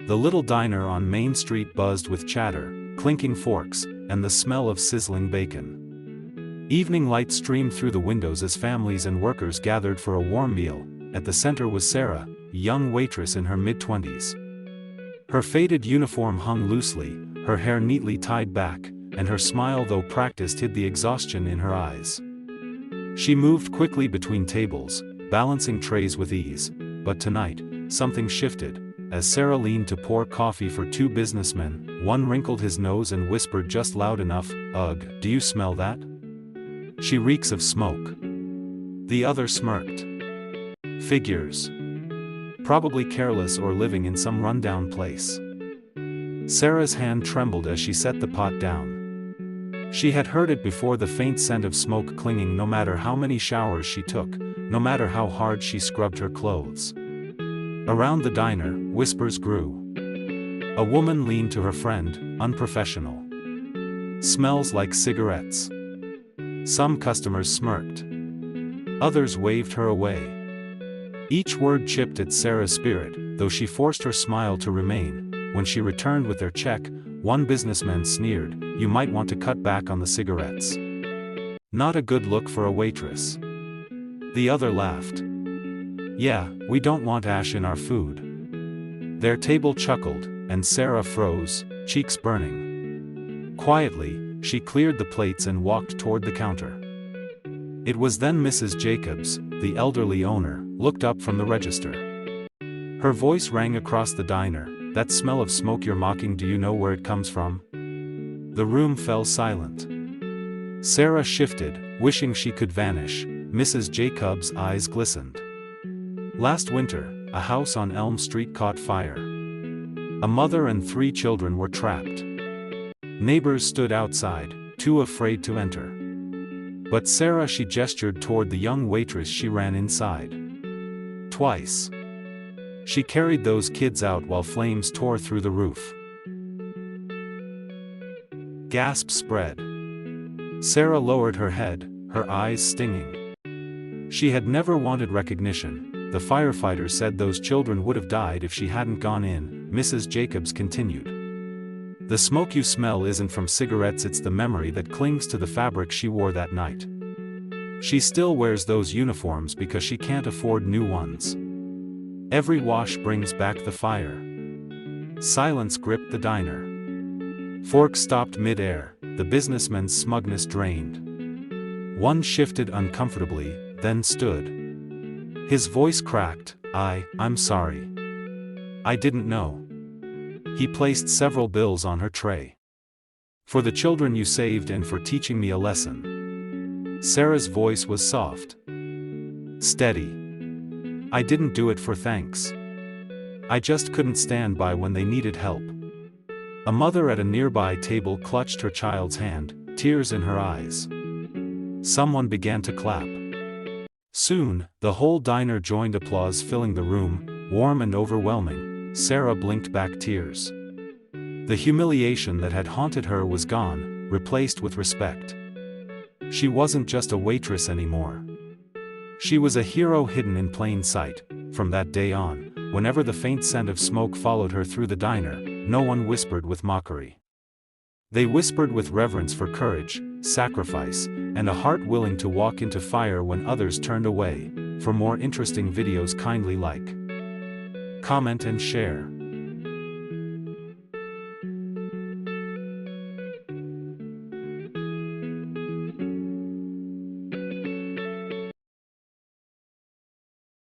The little diner on Main Street buzzed with chatter, clinking forks, and the smell of sizzling bacon. Evening light streamed through the windows as families and workers gathered for a warm meal. At the center was Sarah, a young waitress in her mid-20s. Her faded uniform hung loosely, her hair neatly tied back, and her smile, though practiced, hid the exhaustion in her eyes. She moved quickly between tables, balancing trays with ease, but tonight, something shifted. As Sarah leaned to pour coffee for two businessmen, one wrinkled his nose and whispered just loud enough, "Ugh, do you smell that? She reeks of smoke." The other smirked. "Figures. Probably careless or living in some rundown place." Sarah's hand trembled as she set the pot down. She had heard it before, the faint scent of smoke clinging no matter how many showers she took, no matter how hard she scrubbed her clothes. Around the diner, whispers grew. A woman leaned to her friend, "Unprofessional. Smells like cigarettes." Some customers smirked. Others waved her away. Each word chipped at Sarah's spirit, though she forced her smile to remain. When she returned with their check, one businessman sneered, "You might want to cut back on the cigarettes. Not a good look for a waitress." The other laughed. "Yeah, we don't want ash in our food." Their table chuckled, and Sarah froze, cheeks burning. Quietly, she cleared the plates and walked toward the counter. It was then Mrs. Jacobs, the elderly owner, looked up from the register. Her voice rang across the diner, "That smell of smoke you're mocking, do you know where it comes from?" The room fell silent. Sarah shifted, wishing she could vanish. Mrs. Jacobs' eyes glistened. "Last winter, a house on Elm Street caught fire. A mother and 3 children were trapped. Neighbors stood outside, too afraid to enter. But Sarah," she gestured toward the young waitress, "she ran inside. Twice. She carried those kids out while flames tore through the roof." Gasps spread. Sarah lowered her head, her eyes stinging. She had never wanted recognition. "The firefighters said those children would have died if she hadn't gone in," Mrs. Jacobs continued. "The smoke you smell isn't from cigarettes, it's the memory that clings to the fabric she wore that night. She still wears those uniforms because she can't afford new ones. Every wash brings back the fire." Silence gripped the diner. Forks stopped mid-air, the businessman's smugness drained. One shifted uncomfortably, then stood. His voice cracked, I'm sorry. I didn't know." He placed several bills on her tray. "For the children you saved and for teaching me a lesson." Sarah's voice was soft. Steady. "I didn't do it for thanks. I just couldn't stand by when they needed help." A mother at a nearby table clutched her child's hand, tears in her eyes. Someone began to clap. Soon, the whole diner joined, applause filling the room, warm and overwhelming. Sarah blinked back tears. The humiliation that had haunted her was gone, replaced with respect. She wasn't just a waitress anymore. She was a hero hidden in plain sight. From that day on, whenever the faint scent of smoke followed her through the diner, no one whispered with mockery. They whispered with reverence for courage, sacrifice, and a heart willing to walk into fire when others turned away. For more interesting videos, kindly like, comment and share.